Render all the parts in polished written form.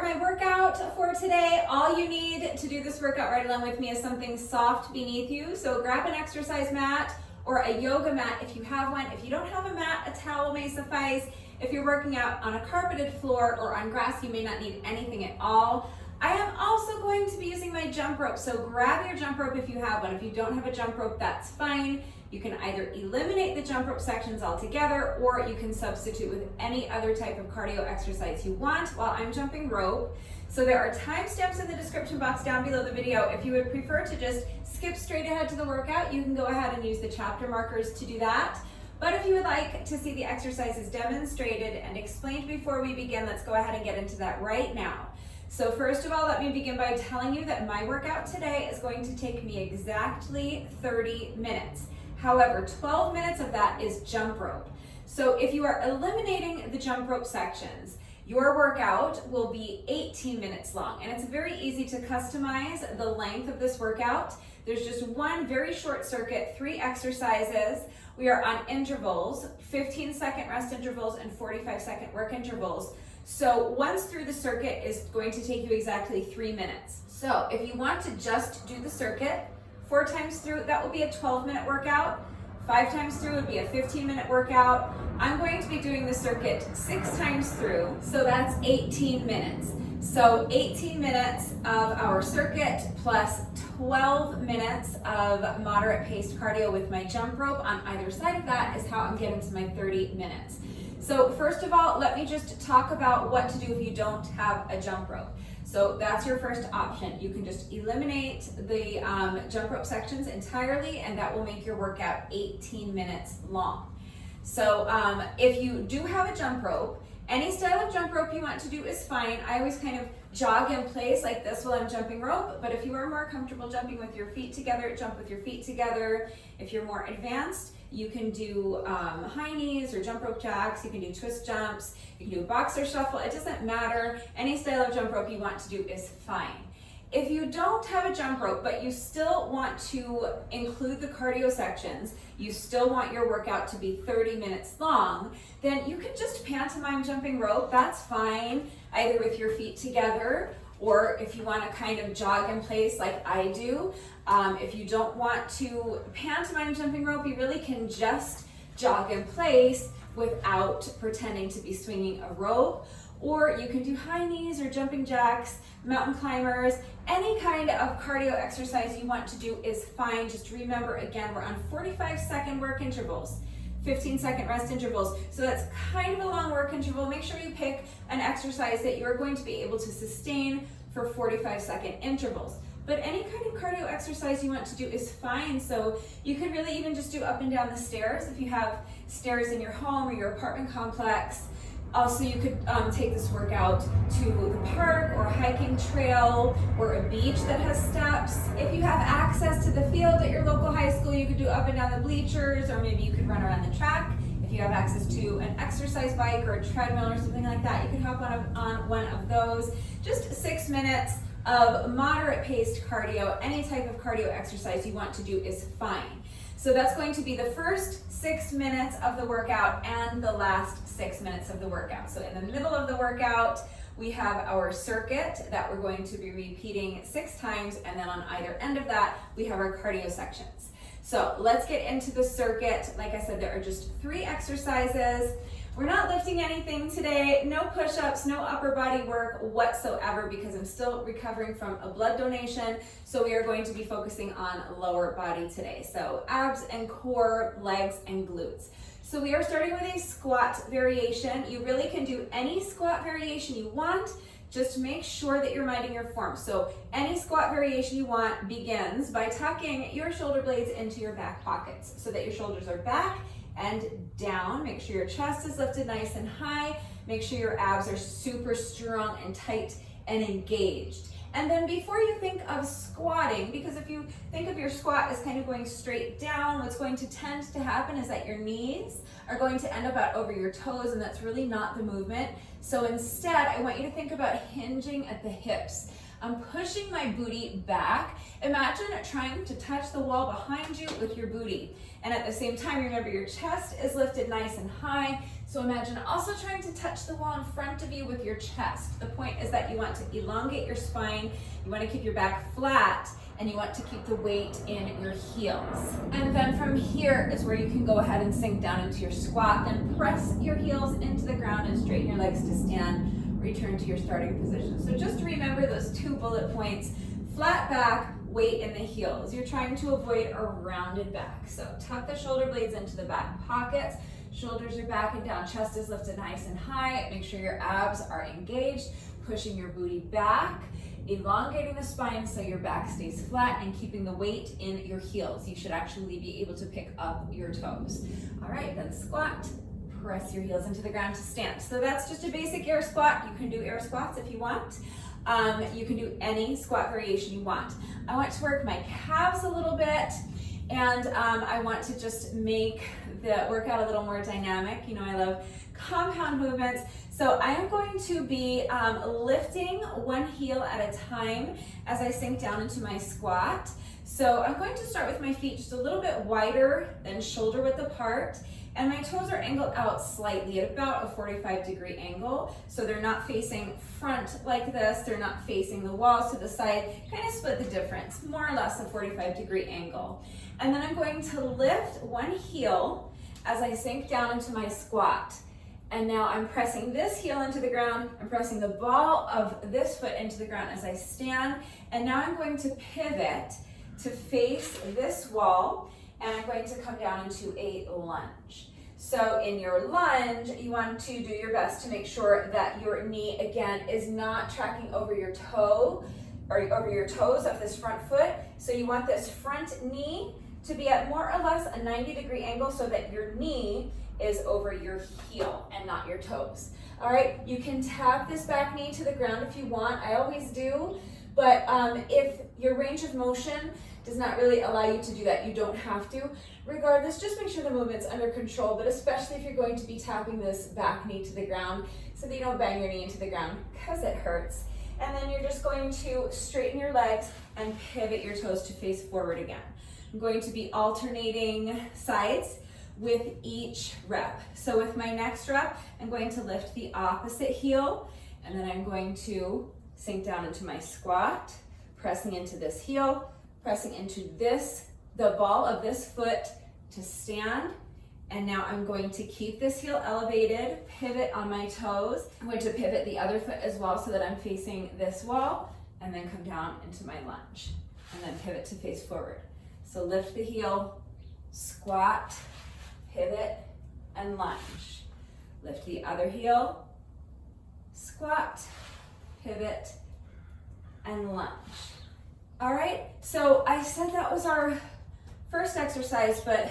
my workout for today. All you need to do this workout right along with me is something soft beneath you. So grab an exercise mat or a yoga mat if you have one. If you don't have a mat, a towel may suffice. If you're working out on a carpeted floor or on grass, you may not need anything at all. I am also going to be using my jump rope, so grab your jump rope if you have one. If you don't have a jump rope, that's fine. You can either eliminate the jump rope sections altogether, or you can substitute with any other type of cardio exercise you want while I'm jumping rope. So there are timestamps in the description box down below the video. If you would prefer to just skip straight ahead to the workout, you can go ahead and use the chapter markers to do that. But if you would like to see the exercises demonstrated and explained before we begin, let's go ahead and get into that right now. So first of all, let me begin by telling you that my workout today is going to take me exactly 30 minutes. However, 12 minutes of that is jump rope. So if you are eliminating the jump rope sections, your workout will be 18 minutes long. And it's very easy to customize the length of this workout. There's just one very short circuit, 3 exercises. We are on intervals, 15-second rest intervals and 45-second work intervals. So once through the circuit is going to take you exactly 3 minutes. So if you want to just do the circuit 4 times through, that will be a 12-minute workout. 5 times through would be a 15-minute workout. I'm going to be doing the circuit 6 times through, so that's 18 minutes. So 18 minutes of our circuit plus 12 minutes of moderate paced cardio with my jump rope on either side of that is how I'm getting to my 30 minutes. So first of all, let me just talk about what to do if you don't have a jump rope. So that's your first option. You can just eliminate the jump rope sections entirely, and that will make your workout 18 minutes long. So if you do have a jump rope, any style of jump rope you want to do is fine. I always kind of jog in place like this while I'm jumping rope, but if you are more comfortable jumping with your feet together, jump with your feet together. If you're more advanced, you can do high knees or jump rope jacks, you can do twist jumps, you can do a boxer shuffle, it doesn't matter. Any style of jump rope you want to do is fine. If you don't have a jump rope, but you still want to include the cardio sections, you still want your workout to be 30 minutes long, then you can just pantomime jumping rope, that's fine, either with your feet together, or if you want to kind of jog in place like I do. If you don't want to pantomime jumping rope, you really can just jog in place without pretending to be swinging a rope. Or you can do high knees or jumping jacks, mountain climbers, any kind of cardio exercise you want to do is fine. Just remember, again, we're on 45-second work intervals, 15-second rest intervals. So that's kind of a long work interval. Make sure you pick an exercise that you're going to be able to sustain for 45-second intervals. But any kind of cardio exercise you want to do is fine. So you could really even just do up and down the stairs if you have stairs in your home or your apartment complex. Also, you could take this workout to the park or hiking trail or a beach that has steps. If you have access to the field at your local high school, you could do up and down the bleachers, or maybe you could run around the track. If you have access to an exercise bike or a treadmill or something like that, you can hop on one of those. Just 6 minutes of moderate paced cardio. Any type of cardio exercise you want to do is fine. So that's going to be the first 6 minutes of the workout and the last 6 minutes of the workout. So in the middle of the workout, we have our circuit that we're going to be repeating 6 times, and then on either end of that, we have our cardio sections. So let's get into the circuit. Like I said, there are just 3 exercises. We're not lifting anything today, no push-ups, no upper body work whatsoever, because I'm still recovering from a blood donation. So we are going to be focusing on lower body today. So abs and core, legs and glutes. So we are starting with a squat variation. You really can do any squat variation you want. Just make sure that you're minding your form. So any squat variation you want begins by tucking your shoulder blades into your back pockets so that your shoulders are back and down. Make sure your chest is lifted nice and high. Make sure your abs are super strong and tight and engaged. And then before you think of squatting, because if you think of your squat as kind of going straight down, what's going to tend to happen is that your knees are going to end up out over your toes, and that's really not the movement. So instead, I want you to think about hinging at the hips. I'm pushing my booty back. Imagine trying to touch the wall behind you with your booty. And at the same time, remember your chest is lifted nice and high. So imagine also trying to touch the wall in front of you with your chest. The point is that you want to elongate your spine, you want to keep your back flat, and you want to keep the weight in your heels. And then from here is where you can go ahead and sink down into your squat and press your heels into the ground and straighten your legs to stand, return to your starting position. So just remember those 2 bullet points: flat back, weight in the heels. You're trying to avoid a rounded back. So tuck the shoulder blades into the back pockets, shoulders are back and down, chest is lifted nice and high. Make sure your abs are engaged, pushing your booty back, elongating the spine so your back stays flat and keeping the weight in your heels. You should actually be able to pick up your toes. All right, then squat, press your heels into the ground to stand. So that's just a basic air squat. You can do air squats if you want. You can do any squat variation you want. I want to work my calves a little bit, and I want to just make the workout a little more dynamic. You know, I love compound movements. So I am going to be lifting one heel at a time as I sink down into my squat. So I'm going to start with my feet just a little bit wider than shoulder width apart, and my toes are angled out slightly at about a 45-degree angle. So they're not facing front like this, they're not facing the walls to the side, kind of split the difference, more or less a 45-degree angle. And then I'm going to lift one heel as I sink down into my squat. And now I'm pressing this heel into the ground, I'm pressing the ball of this foot into the ground as I stand, and now I'm going to pivot to face this wall, and I'm going to come down into a lunge. So in your lunge, you want to do your best to make sure that your knee, again, is not tracking over your toe, or over your toes of this front foot. So you want this front knee to be at more or less a 90-degree angle so that your knee is over your heel and not your toes. All right, you can tap this back knee to the ground if you want. I always do, but if your range of motion does not really allow you to do that, you don't have to. Regardless, just make sure the movement's under control, but especially if you're going to be tapping this back knee to the ground so that you don't bang your knee into the ground because it hurts. And then you're just going to straighten your legs and pivot your toes to face forward again. I'm going to be alternating sides with each rep. So with my next rep, I'm going to lift the opposite heel, and then I'm going to sink down into my squat, pressing into this heel, pressing into this, the ball of this foot to stand. And now I'm going to keep this heel elevated, pivot on my toes. I'm going to pivot the other foot as well so that I'm facing this wall, and then come down into my lunge, and then pivot to face forward. So lift the heel, squat, pivot, and lunge. Lift the other heel, squat, pivot, and lunge. All right, so I said that was our first exercise, but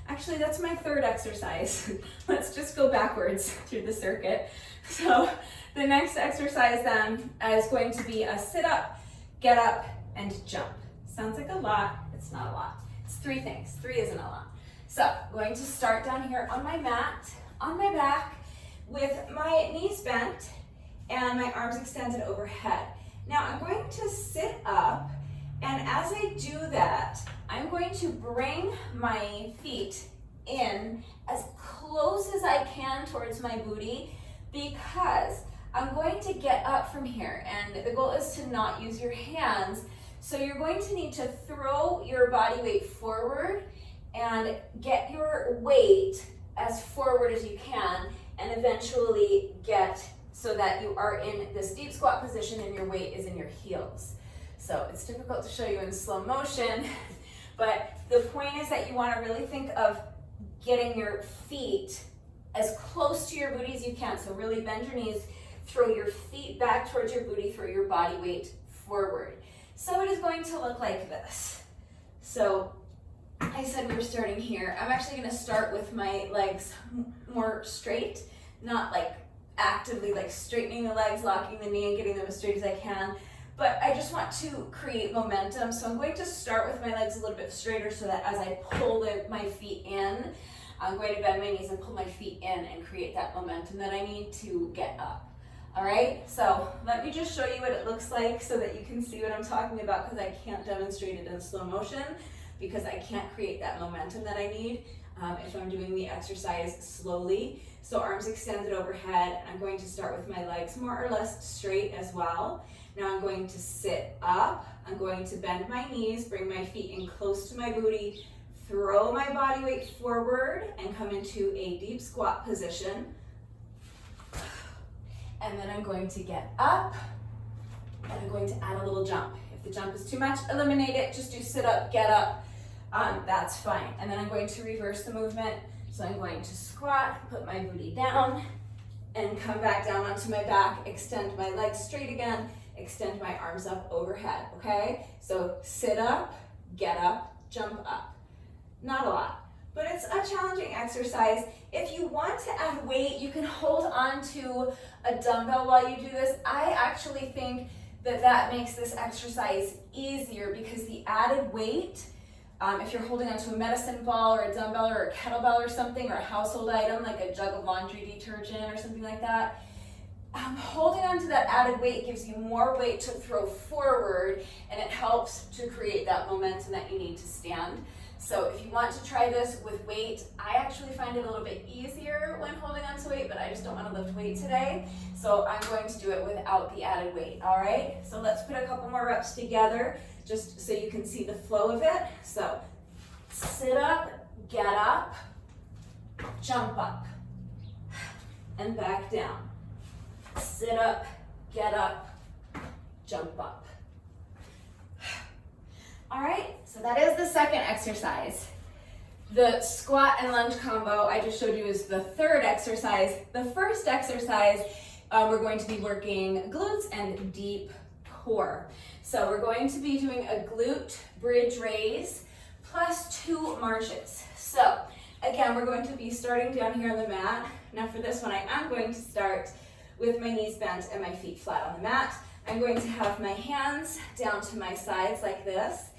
actually that's my third exercise. Let's just go backwards through the circuit. So the next exercise then is going to be a sit up, get up, and jump. Sounds like a lot, it's not a lot. It's 3 things, 3 isn't a lot. So I'm going to start down here on my mat, on my back, with my knees bent and my arms extended overhead. Now I'm going to sit up, and as I do that, I'm going to bring my feet in as close as I can towards my booty, because I'm going to get up from here, and the goal is to not use your hands. So you're going to need to throw your body weight forward and get your weight as forward as you can, and eventually get so that you are in this deep squat position and your weight is in your heels. So it's difficult to show you in slow motion, but the point is that you want to really think of getting your feet as close to your booty as you can. So really bend your knees, throw your feet back towards your booty, throw your body weight forward. So it is going to look like this. So I said we were starting here. I'm actually going to start with my legs more straight, not like actively like straightening the legs, locking the knee and getting them as straight as I can, but I just want to create momentum. So I'm going to start with my legs a little bit straighter so that as I pull my feet in, I'm going to bend my knees and pull my feet in and create that momentum that I need to get up. All right, so let me just show you what it looks like so that you can see what I'm talking about, because I can't demonstrate it in slow motion because I can't create that momentum that I need if I'm doing the exercise slowly. So arms extended overhead. I'm going to start with my legs more or less straight as well. Now I'm going to sit up. I'm going to bend my knees, bring my feet in close to my booty, throw my body weight forward and come into a deep squat position. And then I'm going to get up and I'm going to add a little jump. If the jump is too much, eliminate it. Just do sit up, get up. That's fine. And then I'm going to reverse the movement. So I'm going to squat, put my booty down, and come back down onto my back, extend my legs straight again, extend my arms up overhead, okay? So sit up, get up, jump up. Not a lot, but it's a challenging exercise. If you want to add weight, you can hold on to a dumbbell while you do this. I actually think that that makes this exercise easier because the added weight, if you're holding onto a medicine ball or a dumbbell or a kettlebell or something, or a household item like a jug of laundry detergent or something like that, holding onto that added weight gives you more weight to throw forward, and it helps to create that momentum that you need to stand. So if you want to try this with weight, I actually find it a little bit easier when holding on to weight, but I just don't want to lift weight today. So I'm going to do it without the added weight, all right? So let's put a couple more reps together just so you can see the flow of it. So sit up, get up, jump up, and back down. Sit up, get up, jump up. All right, so that is the second exercise. The squat and lunge combo I just showed you is the third exercise. The first exercise, we're going to be working glutes and deep core. So we're going to be doing a glute bridge raise plus 2 marches. So again, we're going to be starting down here on the mat. Now for this one, I am going to start with my knees bent and my feet flat on the mat. I'm going to have my hands down to my sides like this.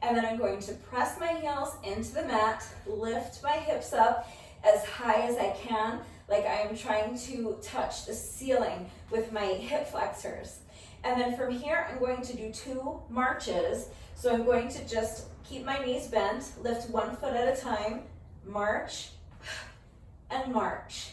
And then I'm going to press my heels into the mat, lift my hips up as high as I can, like I am trying to touch the ceiling with my hip flexors. And then from here, I'm going to do 2 marches. So I'm going to just keep my knees bent, lift 1 foot at a time, march, and march.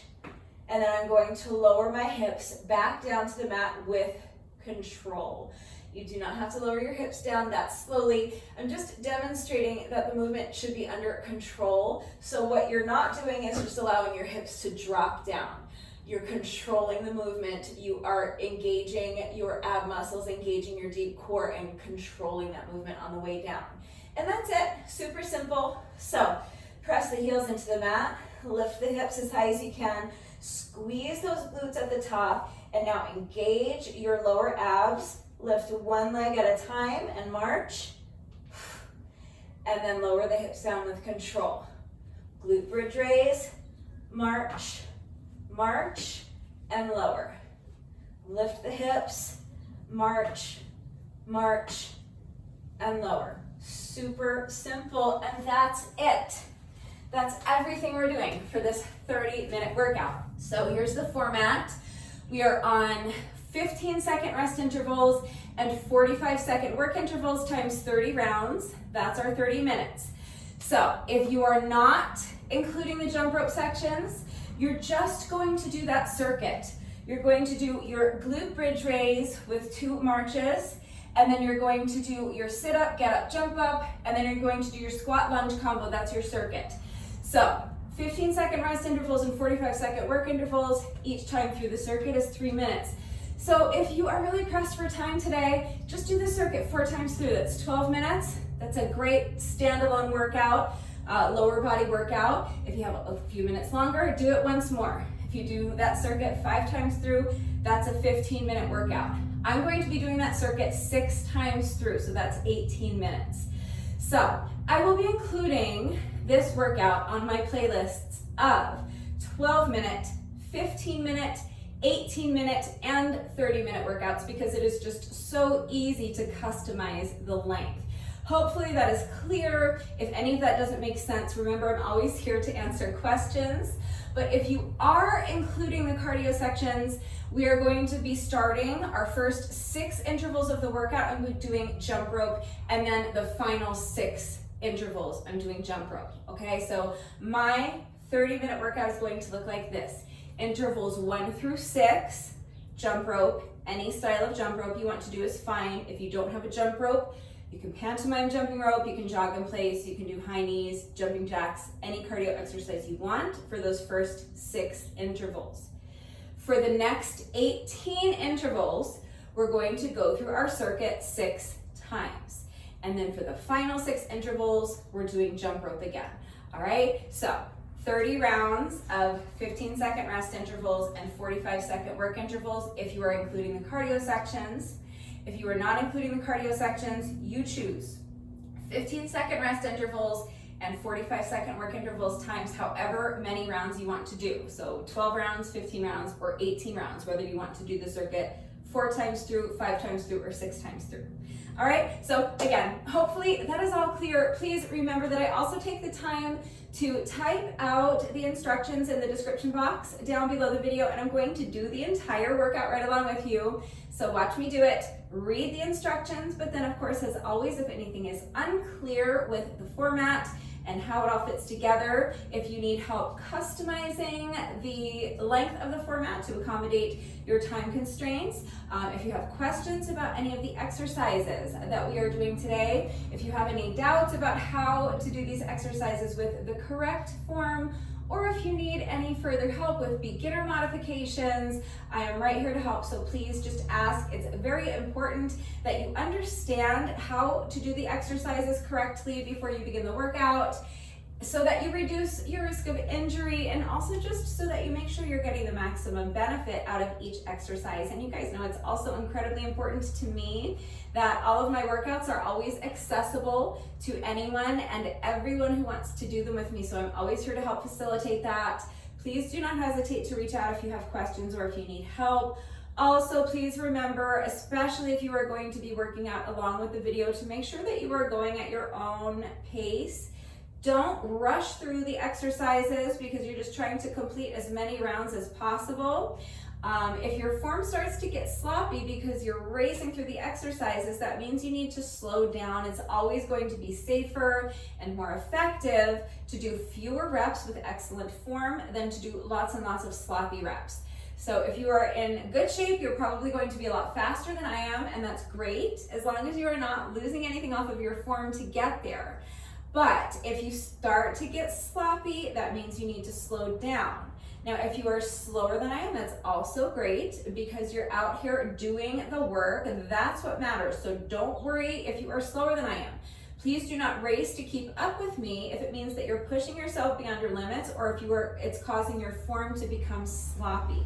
And then I'm going to lower my hips back down to the mat with control. You do not have to lower your hips down that slowly. I'm just demonstrating that the movement should be under control. So what you're not doing is just allowing your hips to drop down. You're controlling the movement. You are engaging your ab muscles, engaging your deep core, and controlling that movement on the way down. And that's it, super simple. So press the heels into the mat, lift the hips as high as you can, squeeze those glutes at the top, and now engage your lower abs. Lift 1 leg at a time and march. And then lower the hips down with control. Glute bridge raise, march, march, and lower. Lift the hips, march, march, and lower. Super simple, and that's it. That's everything we're doing for this 30-minute workout. So here's the format. We are on 15-second rest intervals and 45-second work intervals times 30 rounds. That's our 30 minutes. So if you are not including the jump rope sections, you're just going to do that circuit. You're going to do your glute bridge raise with 2 marches, and then you're going to do your sit up, get up, jump up, and then you're going to do your squat lunge combo. That's your circuit. So 15-second rest intervals and 45-second work intervals. Each time through the circuit is 3 minutes. So if you are really pressed for time today, just do the circuit 4 times through. That's 12 minutes. That's a great standalone workout, lower body workout. If you have a few minutes longer, do it once more. If you do that circuit 5 times through, that's a 15-minute workout. I'm going to be doing that circuit 6 times through, so that's 18 minutes. So I will be including this workout on my playlists of 12-minute, 15-minute, 18-minute, and 30-minute workouts because it is just so easy to customize the length. Hopefully that is clear. If any of that doesn't make sense, remember I'm always here to answer questions. But if you are including the cardio sections, we are going to be starting our first 6 intervals of the workout. I'm doing jump rope, and then the final 6 intervals, I'm doing jump rope. Okay, so my 30-minute workout is going to look like this. Intervals 1 through 6, jump rope. Any style of jump rope you want to do is fine. If you don't have a jump rope, you can pantomime jumping rope, you can jog in place, you can do high knees, jumping jacks, any cardio exercise you want for those first 6 intervals. For the next 18 intervals, we're going to go through our circuit 6 times. And then for the final 6 intervals, we're doing jump rope again. All right, so 30 rounds of 15-second rest intervals and 45-second work intervals if you are including the cardio sections. If you are not including the cardio sections, you choose 15-second rest intervals and 45-second work intervals times however many rounds you want to do. So 12 rounds, 15 rounds, or 18 rounds, whether you want to do the circuit 4 times through, 5 times through, or 6 times through. All right, so again, hopefully that is all clear. Please remember that I also take the time to type out the instructions in the description box down below the video, and I'm going to do the entire workout right along with you. So watch me do it, read the instructions, but then of course, as always, if anything is unclear with the format and how it all fits together, if you need help customizing the length of the format to accommodate your time constraints, if you have questions about any of the exercises that we are doing today, if you have any doubts about how to do these exercises with the correct form, or if you need any further help with beginner modifications, I am right here to help, so please just ask. It's very important that you understand how to do the exercises correctly before you begin the workout, so that you reduce your risk of injury, and also just so that you make sure you're getting the maximum benefit out of each exercise. And you guys know it's also incredibly important to me that all of my workouts are always accessible to anyone and everyone who wants to do them with me. So I'm always here to help facilitate that. Please do not hesitate to reach out if you have questions or if you need help. Also, please remember, especially if you are going to be working out along with the video, to make sure that you are going at your own pace. Don't rush through the exercises because you're just trying to complete as many rounds as possible. If your form starts to get sloppy because you're racing through the exercises, that means you need to slow down. It's always going to be safer and more effective to do fewer reps with excellent form than to do lots and lots of sloppy reps. So if you are in good shape, you're probably going to be a lot faster than I am, and that's great, as long as you are not losing anything off of your form to get there. But if you start to get sloppy, that means you need to slow down. Now, if you are slower than I am, that's also great because you're out here doing the work, and that's what matters. So don't worry if you are slower than I am. Please do not race to keep up with me if it means that you're pushing yourself beyond your limits, or if it's causing your form to become sloppy.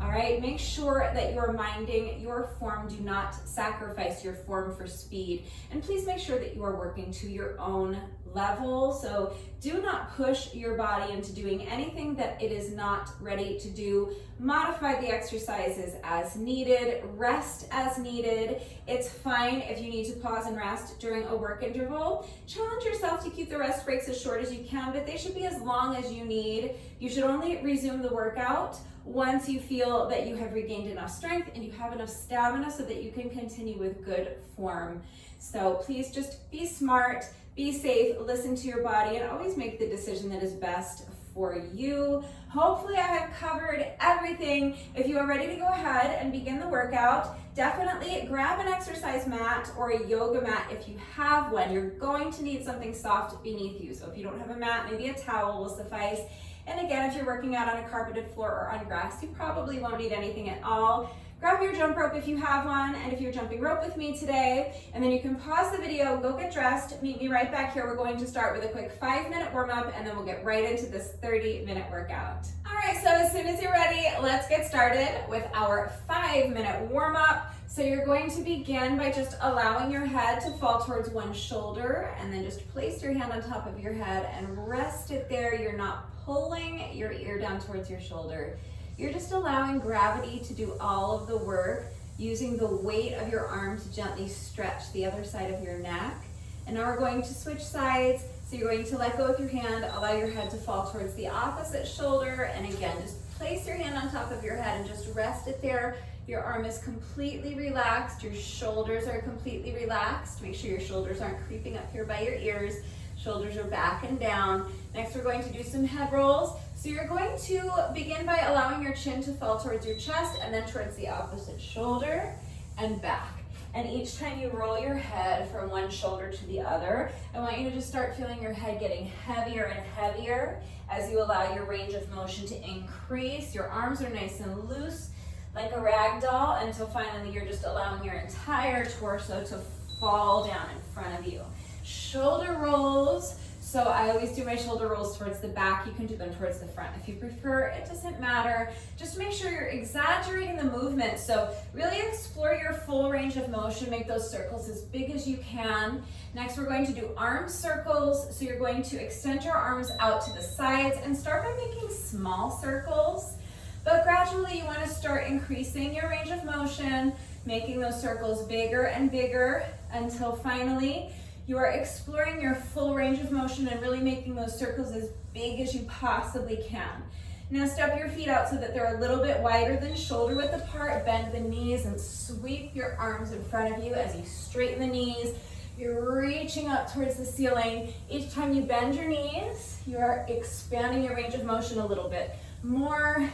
All right, make sure that you're minding your form. Do not sacrifice your form for speed. And please make sure that you are working to your own level. So do not push your body into doing anything that it is not ready to do. Modify the exercises as needed, rest as needed. It's fine if you need to pause and rest during a work interval. Challenge yourself to keep the rest breaks as short as you can, but they should be as long as you need. You should only resume the workout once you feel that you have regained enough strength and you have enough stamina so that you can continue with good form. So please just be smart, be safe, listen to your body, and always make the decision that is best for you. Hopefully I have covered everything. If you are ready to go ahead and begin the workout, definitely grab an exercise mat or a yoga mat if you have one. You're going to need something soft beneath you. So if you don't have a mat, maybe a towel will suffice. And again, if you're working out on a carpeted floor or on grass, you probably won't need anything at all. Grab your jump rope if you have one, and if you're jumping rope with me today, and then you can pause the video, go get dressed, meet me right back here. We're going to start with a quick 5-minute warm-up, and then we'll get right into this 30-minute workout. All right, so as soon as you're ready, let's get started with our 5-minute warm-up. So you're going to begin by just allowing your head to fall towards one shoulder, and then just place your hand on top of your head and rest it there. You're not pulling your ear down towards your shoulder. You're just allowing gravity to do all of the work, using the weight of your arm to gently stretch the other side of your neck. And now we're going to switch sides. So you're going to let go with your hand, allow your head to fall towards the opposite shoulder, and again, just place your hand on top of your head and just rest it there. Your arm is completely relaxed, your shoulders are completely relaxed. Make sure your shoulders aren't creeping up here by your ears. Shoulders are back and down. Next, we're going to do some head rolls. So you're going to begin by allowing your chin to fall towards your chest and then towards the opposite shoulder and back. And each time you roll your head from one shoulder to the other, I want you to just start feeling your head getting heavier and heavier as you allow your range of motion to increase. Your arms are nice and loose like a rag doll until finally you're just allowing your entire torso to fall down in front of you. Shoulder rolls. So I always do my shoulder rolls towards the back. You can do them towards the front if you prefer. It doesn't matter. Just make sure you're exaggerating the movement. So really explore your full range of motion. Make those circles as big as you can. Next, we're going to do arm circles. So you're going to extend your arms out to the sides and start by making small circles. But gradually you want to start increasing your range of motion, making those circles bigger and bigger until finally you are exploring your full range of motion and really making those circles as big as you possibly can. Now step your feet out so that they're a little bit wider than shoulder width apart. Bend the knees and sweep your arms in front of you as you straighten the knees. You're reaching up towards the ceiling. Each time you bend your knees, you are expanding your range of motion a little bit more,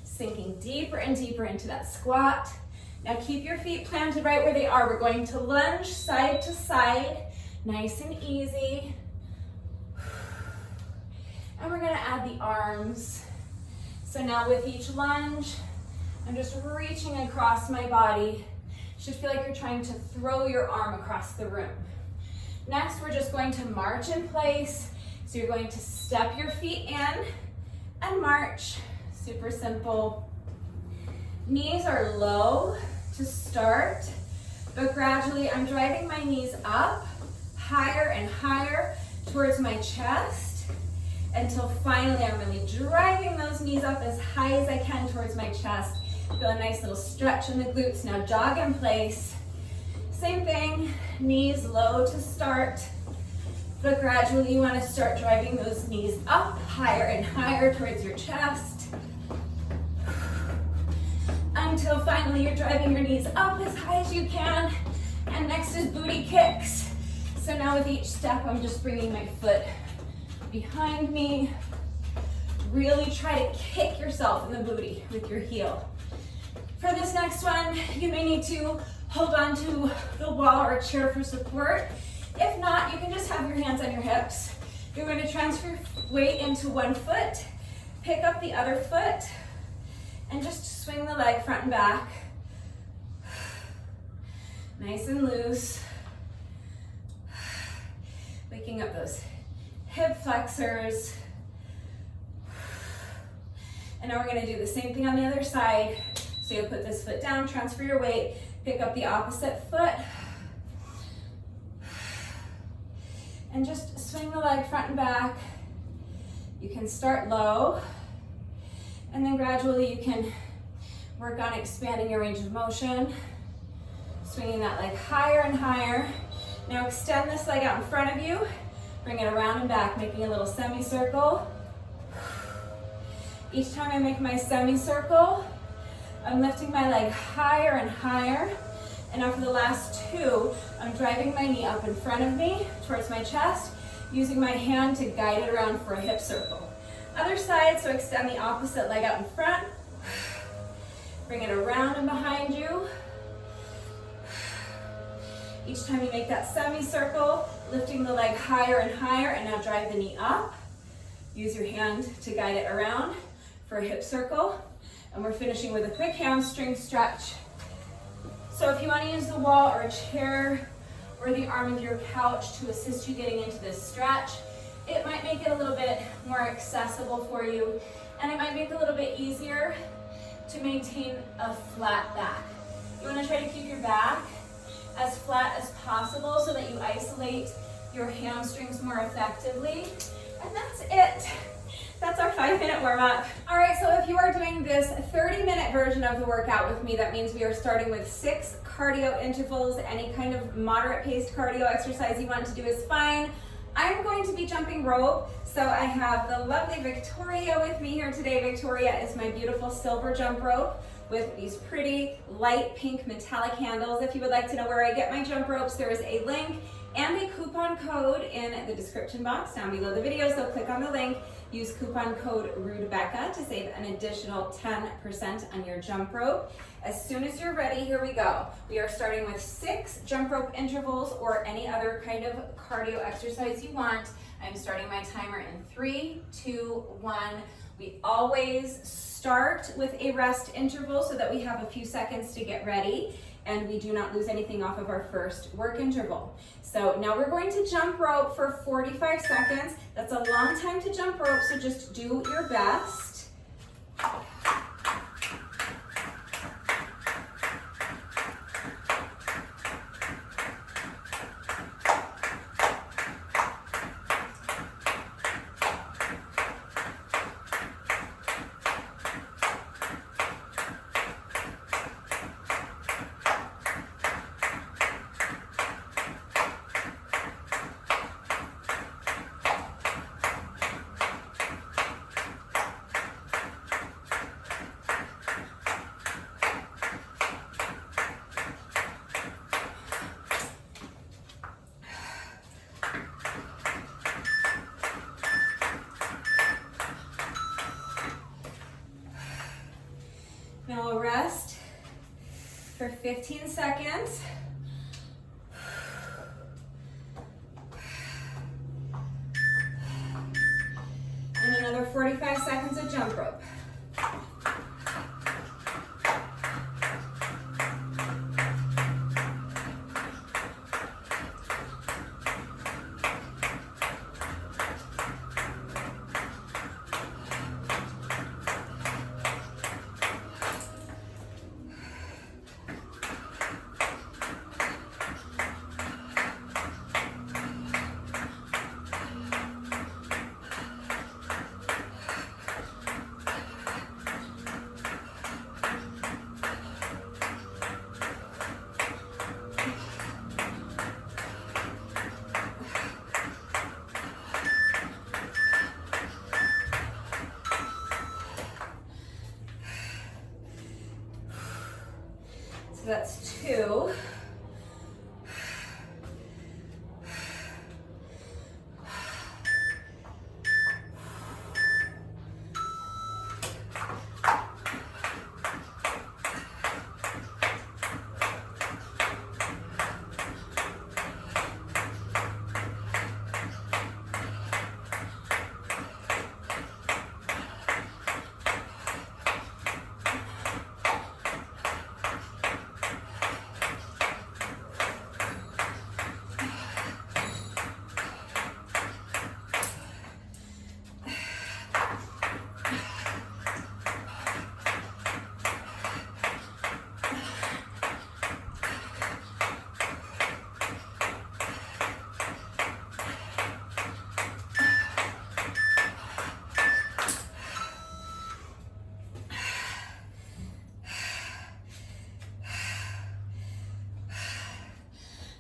sinking deeper and deeper into that squat. Now keep your feet planted right where they are. We're going to lunge side to side. Nice and easy. And we're gonna add the arms. So now with each lunge, I'm just reaching across my body. Should feel like you're trying to throw your arm across the room. Next, we're just going to march in place. So you're going to step your feet in and march. Super simple. Knees are low to start, but gradually I'm driving my knees up, higher and higher towards my chest until finally I'm really driving those knees up as high as I can towards my chest. Feel a nice little stretch in the glutes. Now jog in place. Same thing, knees low to start, but gradually you want to start driving those knees up, higher and higher towards your chest until finally you're driving your knees up as high as you can. And next is booty kicks. So now with each step, I'm just bringing my foot behind me. Really try to kick yourself in the booty with your heel. For this next one, you may need to hold on to the wall or a chair for support. If not, you can just have your hands on your hips. You're going to transfer weight into one foot, pick up the other foot, and just swing the leg front and back. Nice and loose. Waking up those hip flexors. And now we're going to do the same thing on the other side. So you'll put this foot down, transfer your weight, pick up the opposite foot, and just swing the leg front and back. You can start low, and then gradually you can work on expanding your range of motion, swinging that leg higher and higher. Now extend this leg out in front of you, bring it around and back, making a little semicircle. Each time I make my semicircle, I'm lifting my leg higher and higher. And now for the last two, I'm driving my knee up in front of me towards my chest, using my hand to guide it around for a hip circle. Other side, so extend the opposite leg out in front. Bring it around and behind you. Each time you make that semicircle, lifting the leg higher and higher, and now drive the knee up. Use your hand to guide it around for a hip circle. And we're finishing with a quick hamstring stretch. So if you want to use the wall or a chair or the arm of your couch to assist you getting into this stretch, it might make it a little bit more accessible for you, and it might make it a little bit easier to maintain a flat back. You want to try to keep your back as flat as possible so that you isolate your hamstrings more effectively. And that's it. That's our 5-minute warm up. All right, so if you are doing this 30-minute version of the workout with me, that means we are starting with 6 cardio intervals. Any kind of moderate paced cardio exercise you want to do is fine. I'm going to be jumping rope, so I have the lovely Victoria with me here today. Victoria is my beautiful silver jump rope with these pretty light pink metallic handles. If you would like to know where I get my jump ropes, there is a link and a coupon code in the description box down below the video, so click on the link. Use coupon code RUDEBECCA to save an additional 10% on your jump rope. As soon as you're ready, here we go. We are starting with 6 jump rope intervals or any other kind of cardio exercise you want. I'm starting my timer in 3, 2, 1. We always start with a rest interval so that we have a few seconds to get ready and we do not lose anything off of our first work interval. So now we're going to jump rope for 45 seconds. That's a long time to jump rope, so just do your best. Now we'll rest for 15 seconds. And another 45 seconds of jump rope. So that's 2.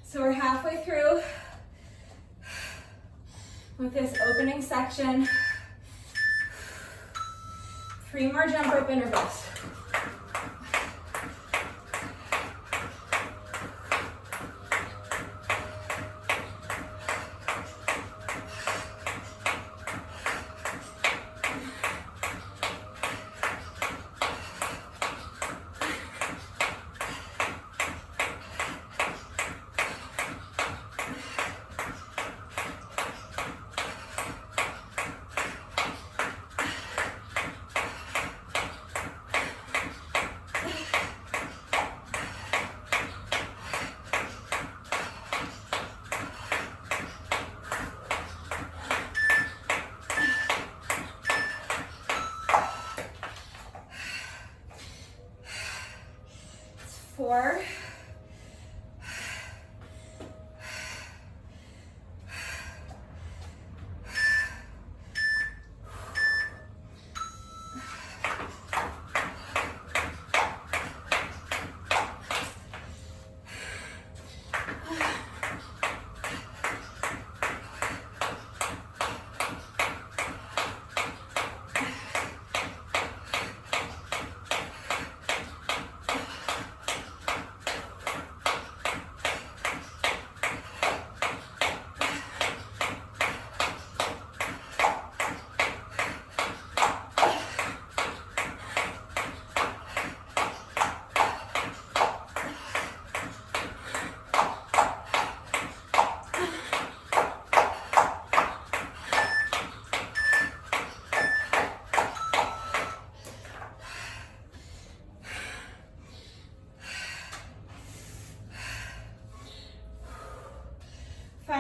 So we're halfway through with this opening section. 3 more jump rope intervals. Four.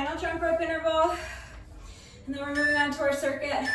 Final jump rope interval, and then we're moving on to our circuit.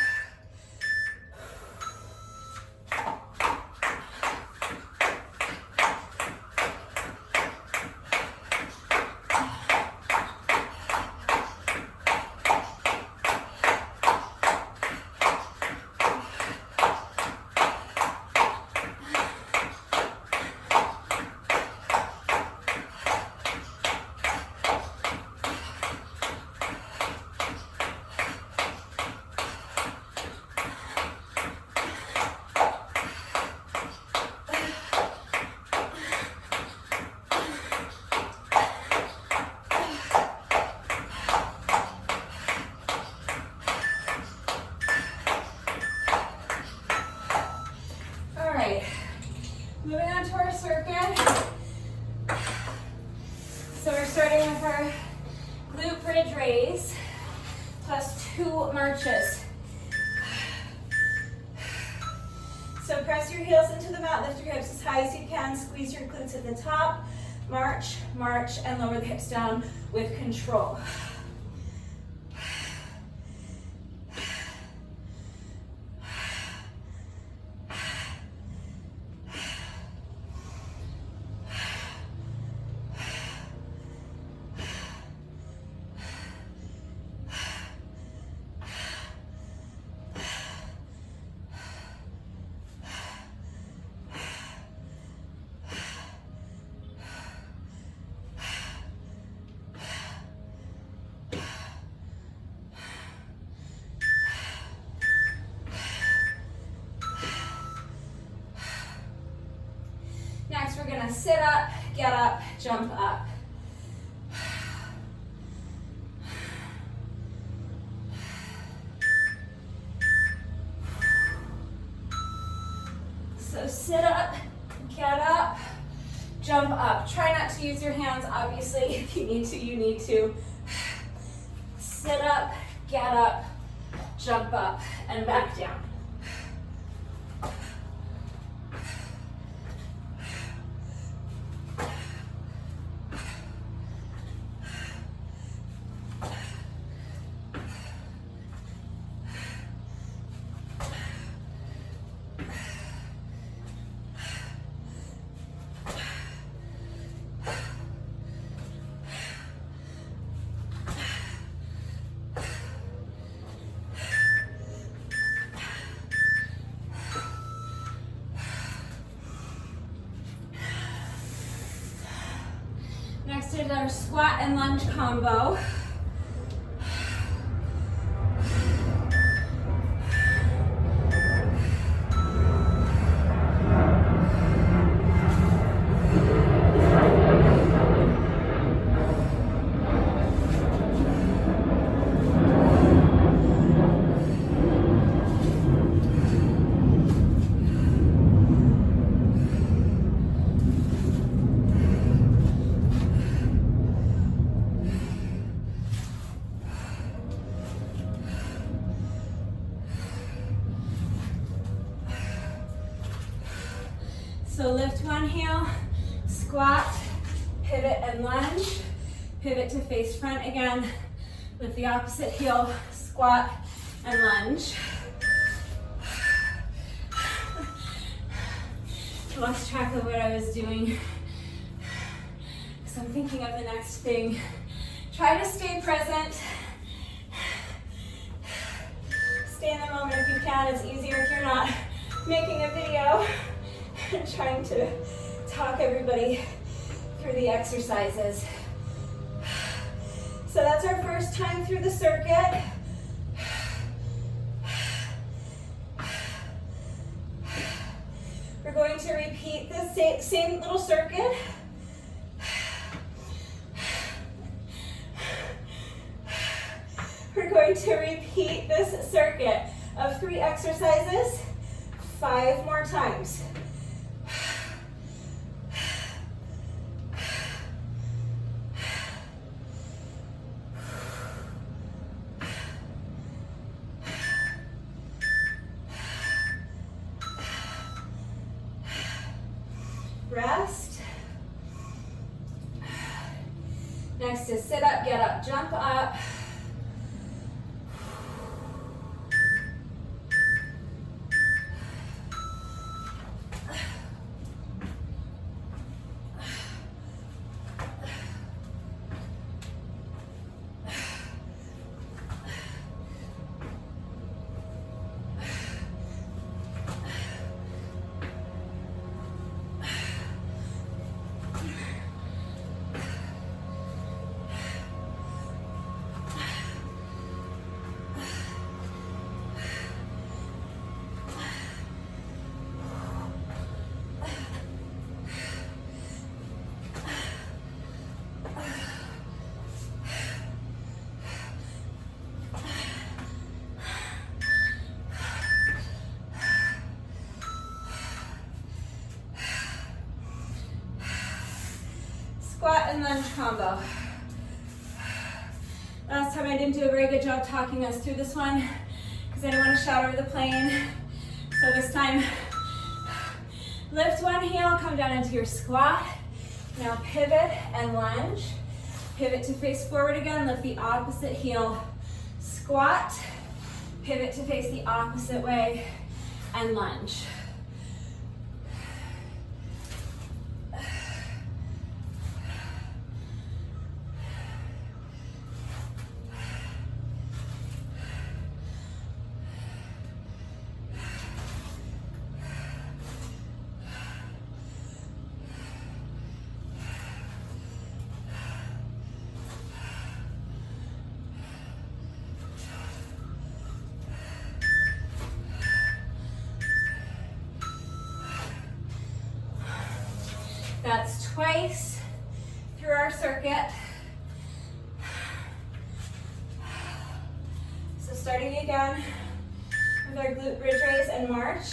Moving on to our circuit. So we're starting with our glute bridge raise plus 2 marches. So press your heels into the mat, lift your hips as high as you can, squeeze your glutes at the top, march, march, and lower the hips down with control. Next, we're gonna sit up, get up, jump up. So sit up, get up, jump up. Try not to use your hands, obviously. If you need to, you need to. Sit up, get up, jump up, and back down. Next is our squat and lunge combo. So lift one heel, squat, pivot and lunge, pivot to face front again, lift the opposite heel, squat and lunge. I lost track of what I was doing because I'm thinking of the next thing. Try to stay present. Stay in the moment if you can. It's easier if you're not making a video and trying to talk everybody through the exercises. So that's our first time through the circuit. We're going to repeat the same little circuit. We're going to repeat this circuit of 3 exercises 5 more times. Rest. Next nice to sit up, get up, jump up. Squat and lunge combo. Last time I didn't do a very good job talking us through this one because I didn't want to shout over the plane. So this time, lift one heel, come down into your squat. Now pivot and lunge. Pivot to face forward again, lift the opposite heel. Squat, pivot to face the opposite way, and lunge. That's twice through our circuit. So starting again with our glute bridge raise and march.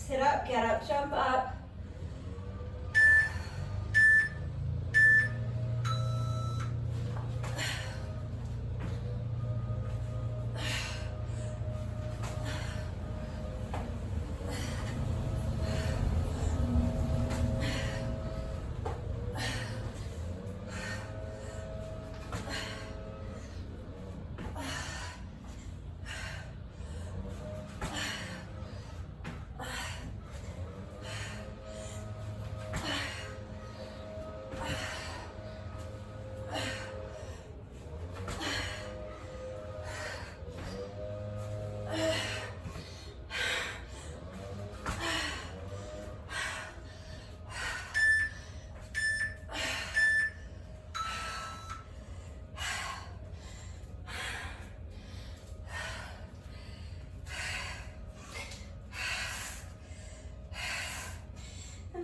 Sit up, get up, jump up.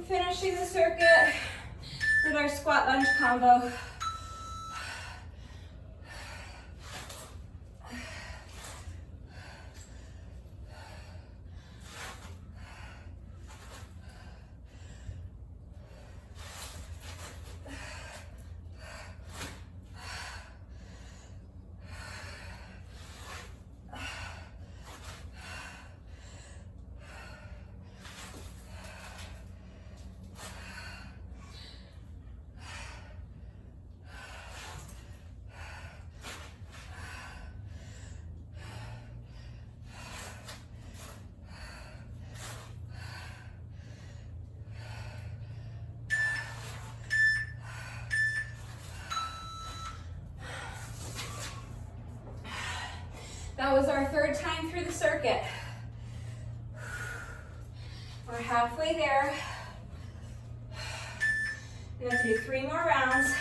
Finishing the circuit with our squat lunge combo. That was our third time through the circuit. We're halfway there. We have to do 3 more rounds.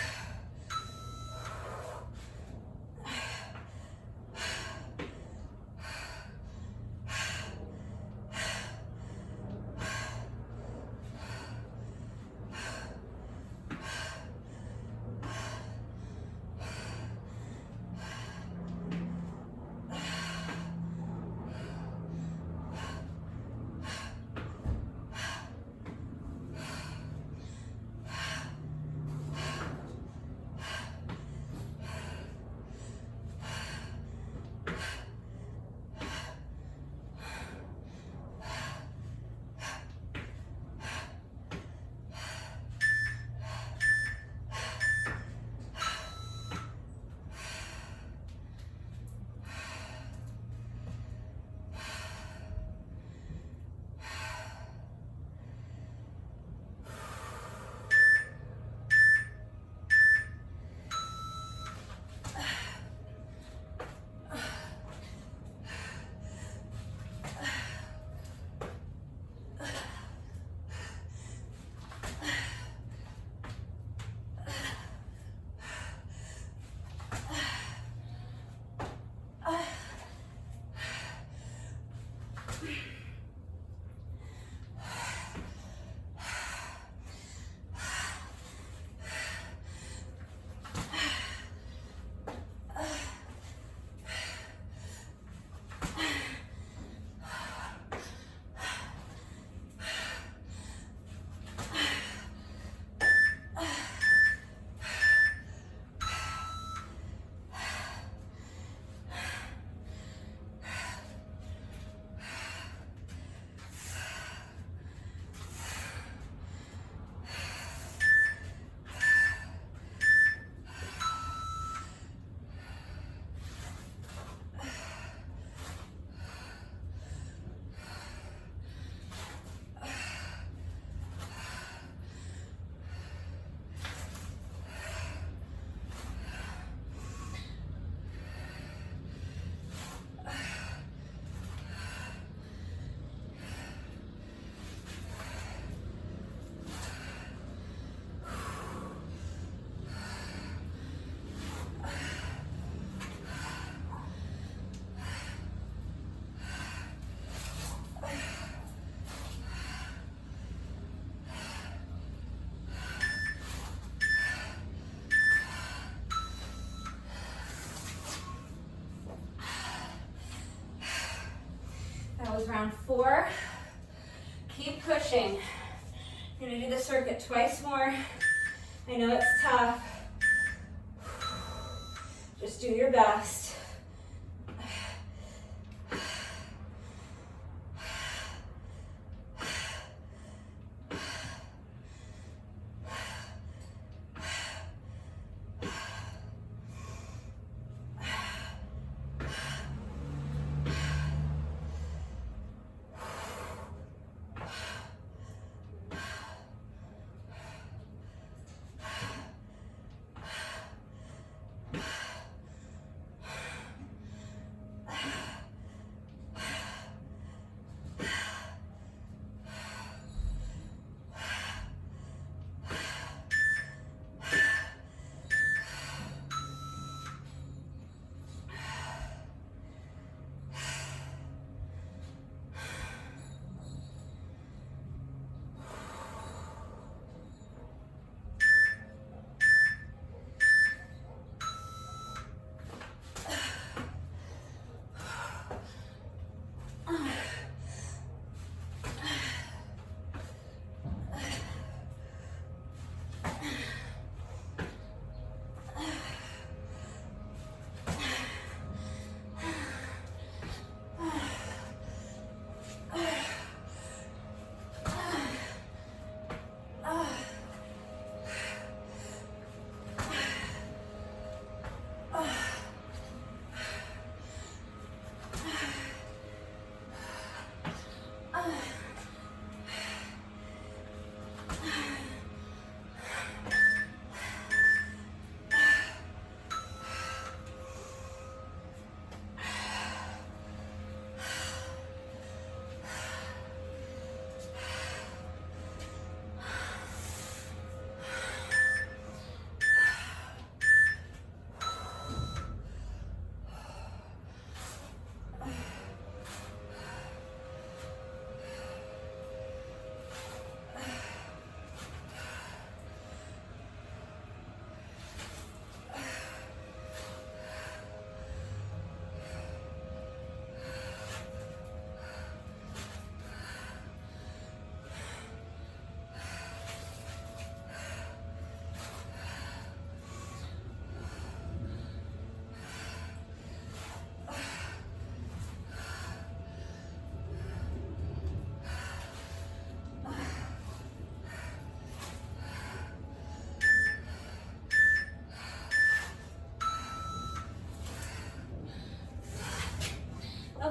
That was round 4. Keep pushing. You're gonna do the circuit twice more. I know it's tough. Just do your best.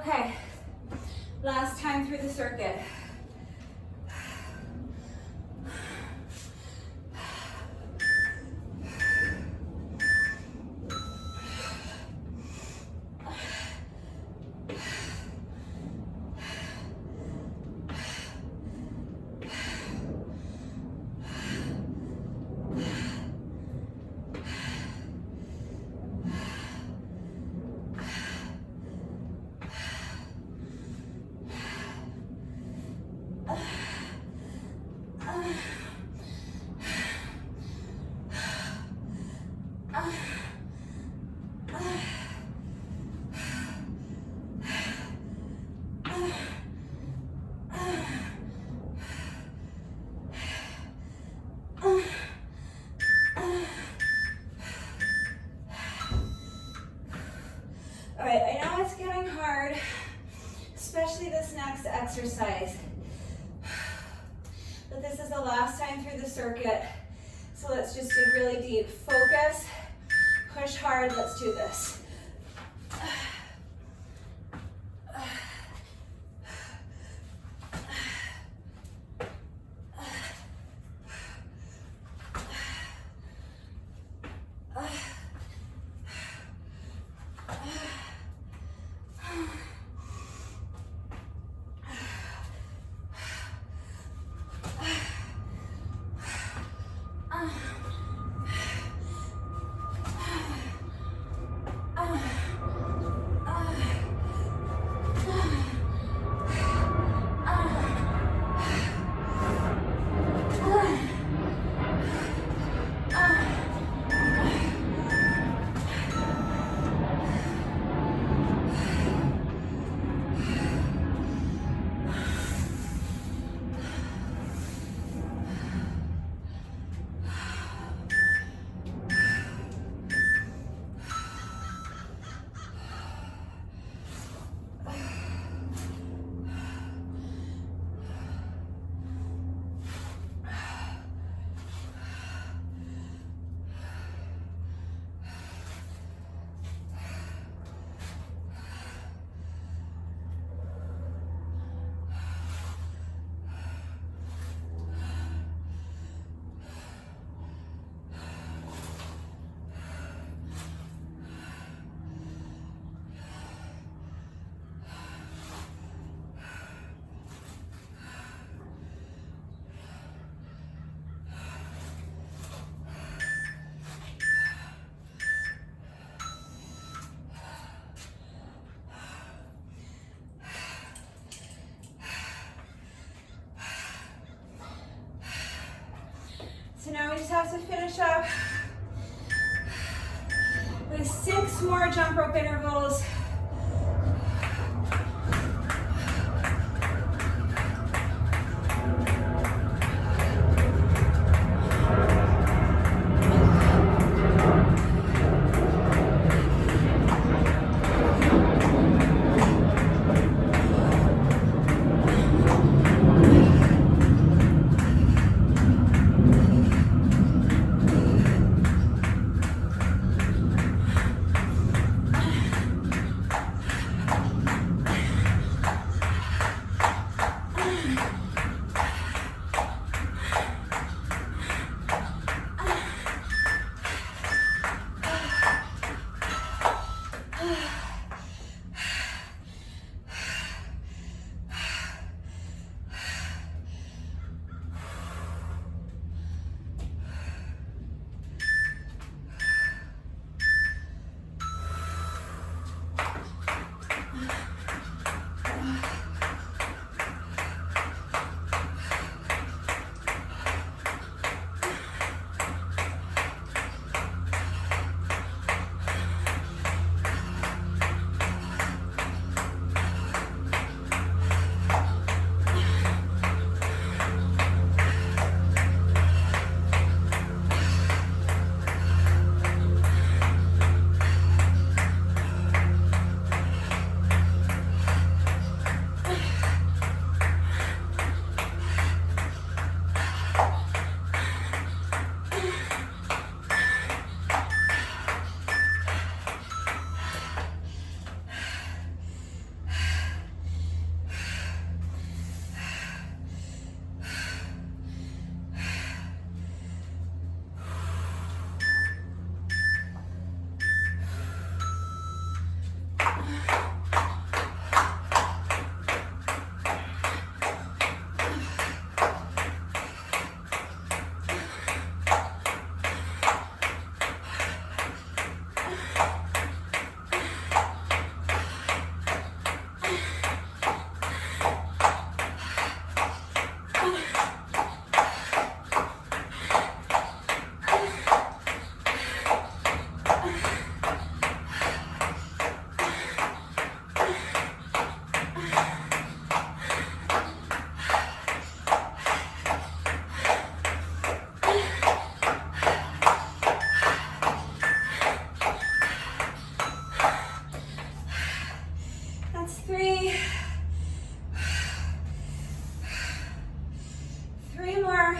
Okay, last time through the circuit. All right, I know it's getting hard, especially this next exercise, but this is the last time through the circuit, so let's just dig really deep. Focus, push hard, let's do this. So now we just have to finish up with 6 more jump rope intervals. 3. 3 more.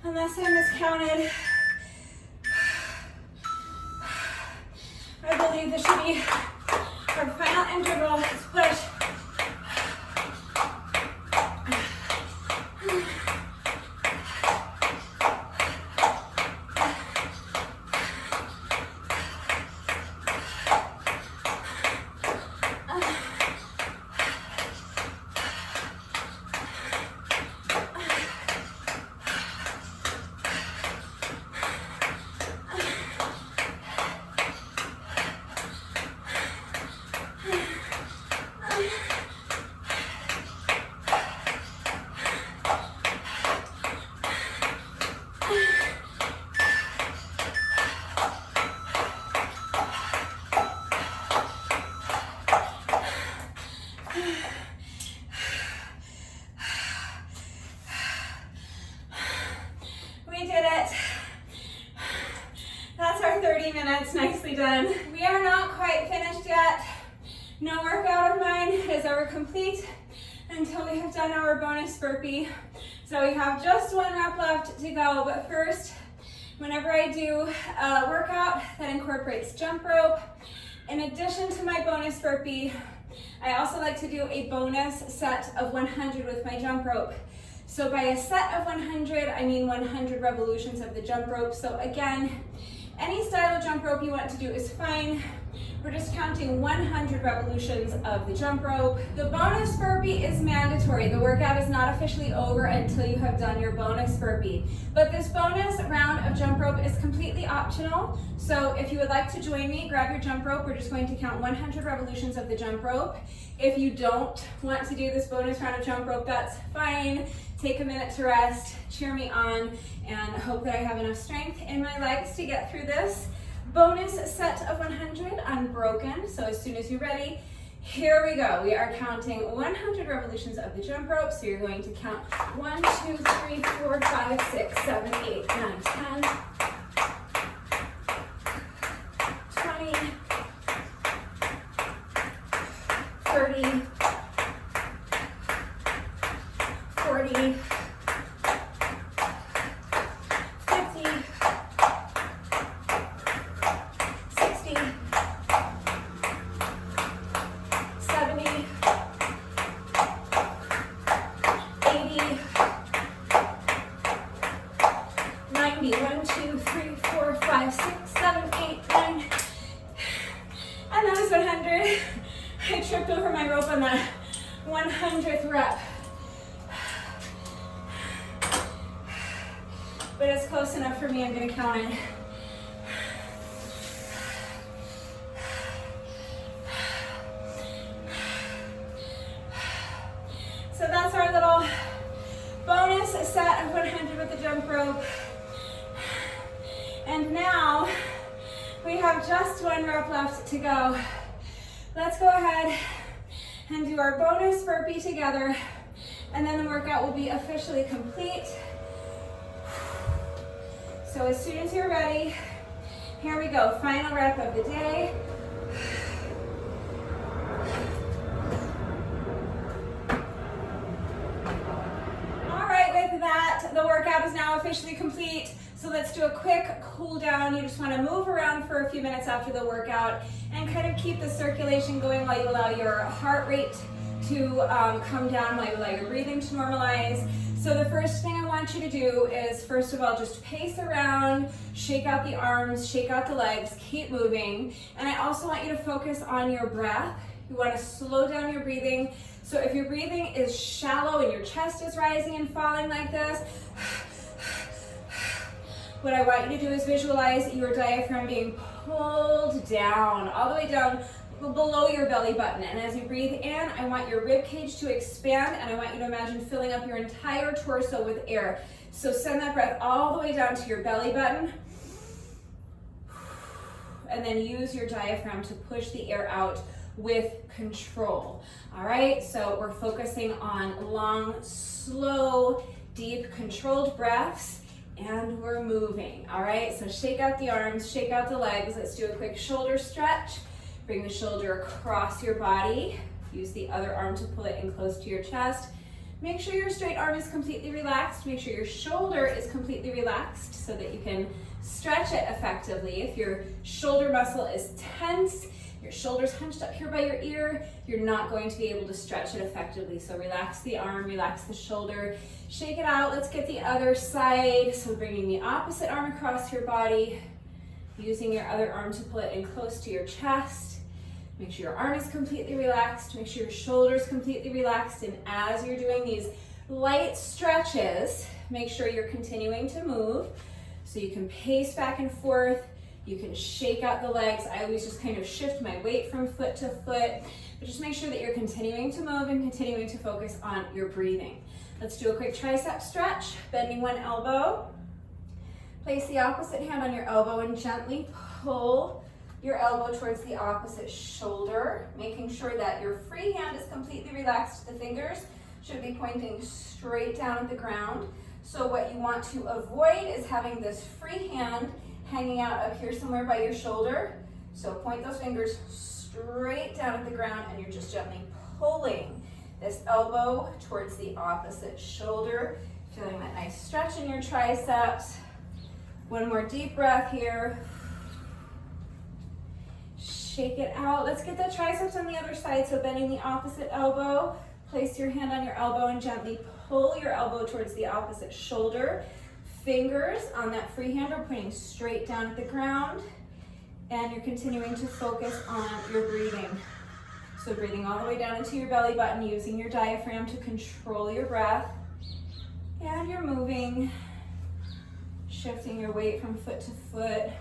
Unless I miscounted, I believe this should be our final interval. Let's push. Nicely done. We are not quite finished yet. No workout of mine is ever complete until we have done our bonus burpee. So we have just 1 rep left to go, but first, whenever I do a workout that incorporates jump rope, in addition to my bonus burpee, I also like to do a bonus set of 100 with my jump rope. So by a set of 100, I mean 100 revolutions of the jump rope. So again, any style of jump rope you want to do is fine. We're just counting 100 revolutions of the jump rope. The bonus burpee is mandatory. The workout is not officially over until you have done your bonus burpee. But this bonus round of jump rope is completely optional. So if you would like to join me, grab your jump rope. We're just going to count 100 revolutions of the jump rope. If you don't want to do this bonus round of jump rope, that's fine. Take a minute to rest, cheer me on, and hope that I have enough strength in my legs to get through this bonus set of 100 unbroken. So as soon as you're ready, here we go. We are counting 100 revolutions of the jump rope. So you're going to count 1, 2, 3, 4, 5, 6, 7, 8, 9, 10, 20, 30, 40, 50, 60, 70, 80, 90, 1, 2, 3, 4, 5, 6, 7, 8, 9, and bonus 100. I tripped over my rope on that 100th rep. But it's close enough for me, I'm gonna count it. So that's our little bonus set of 100 with the jump rope. And now we have just one rep left to go. Let's go ahead and do our bonus burpee together, and then the workout will be officially complete. So as soon as you're ready, here we go, final rep of the day. All right, with that, the workout is now officially complete. So let's do a quick cool down. You just want to move around for a few minutes after the workout and kind of keep the circulation going while you allow your heart rate to come down, while you allow your breathing to normalize. So the first thing I want you to do is, first of all, just pace around, shake out the arms, shake out the legs, keep moving. And I also want you to focus on your breath. You want to slow down your breathing. So if your breathing is shallow and your chest is rising and falling like this, what I want you to do is visualize your diaphragm being pulled down, all the way down below your belly button. And as you breathe in, I want your rib cage to expand, and I want you to imagine filling up your entire torso with air. So send that breath all the way down to your belly button, and then use your diaphragm to push the air out with control. All right, so we're focusing on long, slow, deep, controlled breaths. And we're moving, all right? So shake out the arms, shake out the legs. Let's do a quick shoulder stretch. Bring the shoulder across your body. Use the other arm to pull it in close to your chest. Make sure your straight arm is completely relaxed. Make sure your shoulder is completely relaxed so that you can stretch it effectively. If your shoulder muscle is tense, your shoulder's hunched up here by your ear, you're not going to be able to stretch it effectively. So relax the arm, relax the shoulder, shake it out. Let's get the other side. So bringing the opposite arm across your body, using your other arm to pull it in close to your chest. Make sure your arm is completely relaxed. Make sure your shoulder is completely relaxed. And as you're doing these light stretches, make sure you're continuing to move. So you can pace back and forth. You can shake out the legs. I always just kind of shift my weight from foot to foot, but just make sure that you're continuing to move and continuing to focus on your breathing. Let's do a quick tricep stretch, bending one elbow. Place the opposite hand on your elbow and gently pull your elbow towards the opposite shoulder, making sure that your free hand is completely relaxed. The fingers should be pointing straight down at the ground. So what you want to avoid is having this free hand hanging out up here somewhere by your shoulder. So point those fingers straight down at the ground, and you're just gently pulling this elbow towards the opposite shoulder, feeling that nice stretch in your triceps. One more deep breath here. Shake it out. Let's get the triceps on the other side. So bending the opposite elbow, place your hand on your elbow and gently pull your elbow towards the opposite shoulder. Fingers on that free hand are pointing straight down at the ground, and you're continuing to focus on your breathing. So breathing all the way down into your belly button, using your diaphragm to control your breath. And you're moving, shifting your weight from foot to foot,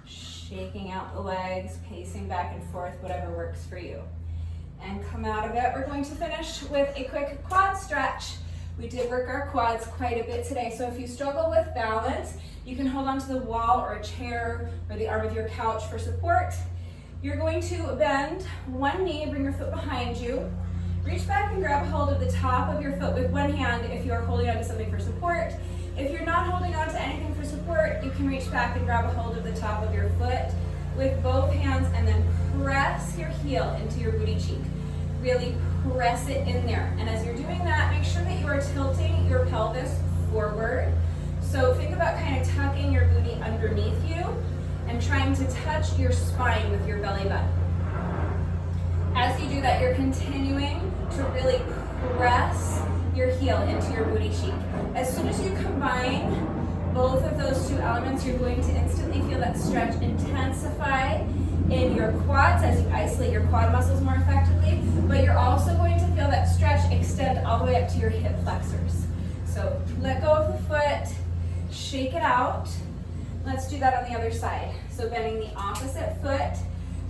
shaking out the legs, pacing back and forth, whatever works for you. And come out of it. We're going to finish with a quick quad stretch. We did work our quads quite a bit today, so if you struggle with balance, you can hold onto the wall or a chair or the arm of your couch for support. You're going to bend one knee, bring your foot behind you, reach back and grab a hold of the top of your foot with one hand if you're holding onto something for support. If you're not holding onto anything for support, you can reach back and grab a hold of the top of your foot with both hands, and then press your heel into your booty cheek. Really press it in there. And as you're doing that, make sure that you are tilting your pelvis forward. So think about kind of tucking your booty underneath you and trying to touch your spine with your belly button. As you do that, you're continuing to really press your heel into your booty cheek. As soon as you combine both of those two elements, you're going to instantly feel that stretch intensify in your quads as you isolate your quad muscles more effectively, but you're also going to feel that stretch extend all the way up to your hip flexors. So let go of the foot, shake it out. Let's do that on the other side. So bending the opposite foot,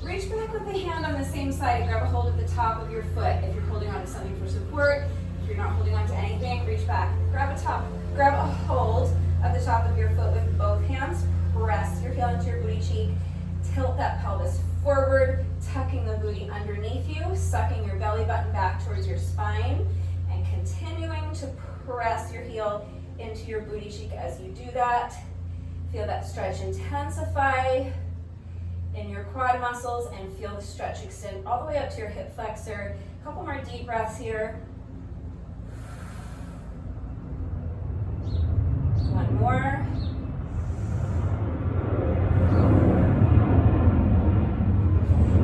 reach back with the hand on the same side and grab a hold of the top of your foot. If you're holding on to something for support, if you're not holding on to anything, reach back. Grab a hold of the top of your foot with both hands. Press your heel into your booty cheek. Tilt that pelvis forward, tucking the booty underneath you, sucking your belly button back towards your spine, and continuing to press your heel into your booty cheek as you do that. Feel that stretch intensify in your quad muscles and feel the stretch extend all the way up to your hip flexor. A couple more deep breaths here. One more.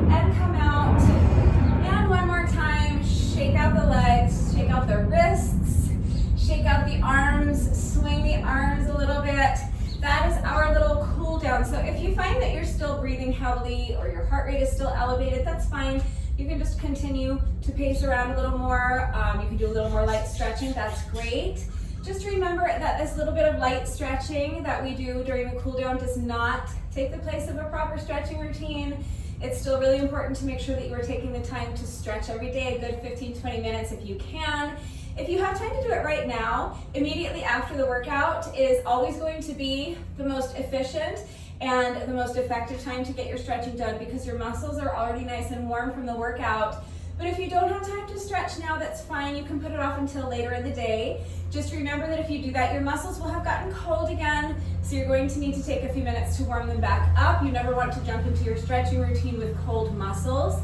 And come out. And one more time. Shake out the legs, shake out the wrists, shake out the arms, swing the arms a little bit. That is our little cool down. So if you find that you're still breathing heavily or your heart rate is still elevated, that's fine. You can just continue to pace around a little more. You can do a little more light stretching, that's great. Just remember that this little bit of light stretching that we do during the cool down does not take the place of a proper stretching routine. It's still really important to make sure that you are taking the time to stretch every day, a good 15-20 minutes if you can. If you have time to do it right now, immediately after the workout is always going to be the most efficient and the most effective time to get your stretching done because your muscles are already nice and warm from the workout. But if you don't have time to stretch now, that's fine. You can put it off until later in the day. Just remember that if you do that, your muscles will have gotten cold again, so you're going to need to take a few minutes to warm them back up. You never want to jump into your stretching routine with cold muscles,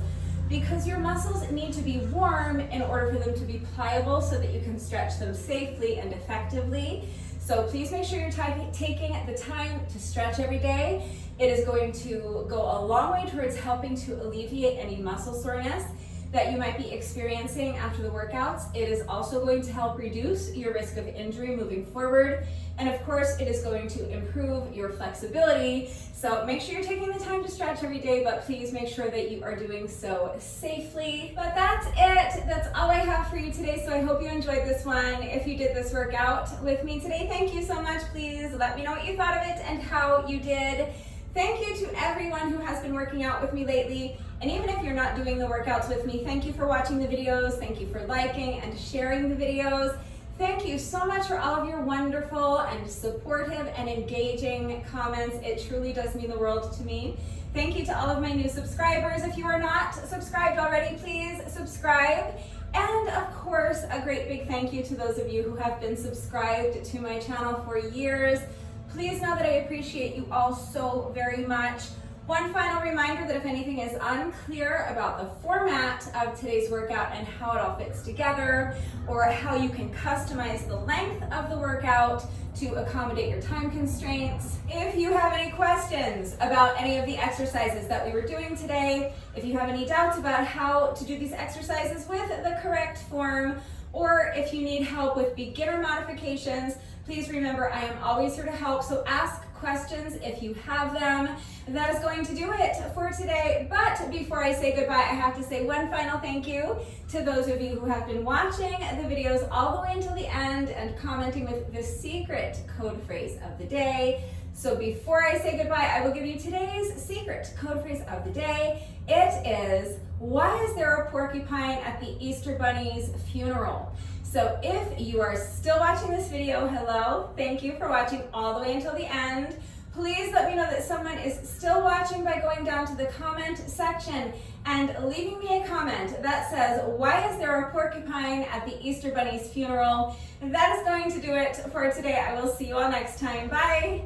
because your muscles need to be warm in order for them to be pliable so that you can stretch them safely and effectively. So please make sure you're taking the time to stretch every day. It is going to go a long way towards helping to alleviate any muscle soreness that you might be experiencing after the workouts. It is also going to help reduce your risk of injury moving forward. And of course, it is going to improve your flexibility. So make sure you're taking the time to stretch every day, but please make sure that you are doing so safely. But that's it. That's all I have for you today. So I hope you enjoyed this one. If you did this workout with me today, thank you so much. Please let me know what you thought of it and how you did. Thank you to everyone who has been working out with me lately. And even if you're not doing the workouts with me, thank you for watching the videos. Thank you for liking and sharing the videos. Thank you so much for all of your wonderful and supportive and engaging comments. It truly does mean the world to me. Thank you to all of my new subscribers. If you are not subscribed already, please subscribe. And of course, a great big thank you to those of you who have been subscribed to my channel for years. Please know that I appreciate you all so very much. One final reminder that if anything is unclear about the format of today's workout and how it all fits together, or how you can customize the length of the workout to accommodate your time constraints, if you have any questions about any of the exercises that we were doing today, if you have any doubts about how to do these exercises with the correct form, or if you need help with beginner modifications, please remember I am always here to help, so ask questions if you have them. That is going to do it for today. But before I say goodbye, I have to say one final thank you to those of you who have been watching the videos all the way until the end and commenting with the secret code phrase of the day. So before I say goodbye, I will give you today's secret code phrase of the day. It is, why is there a porcupine at the Easter Bunny's funeral? So if you are still watching this video, hello, thank you for watching all the way until the end. Please let me know that someone is still watching by going down to the comment section and leaving me a comment that says, why is there a porcupine at the Easter Bunny's funeral? That is going to do it for today. I will see you all next time. Bye.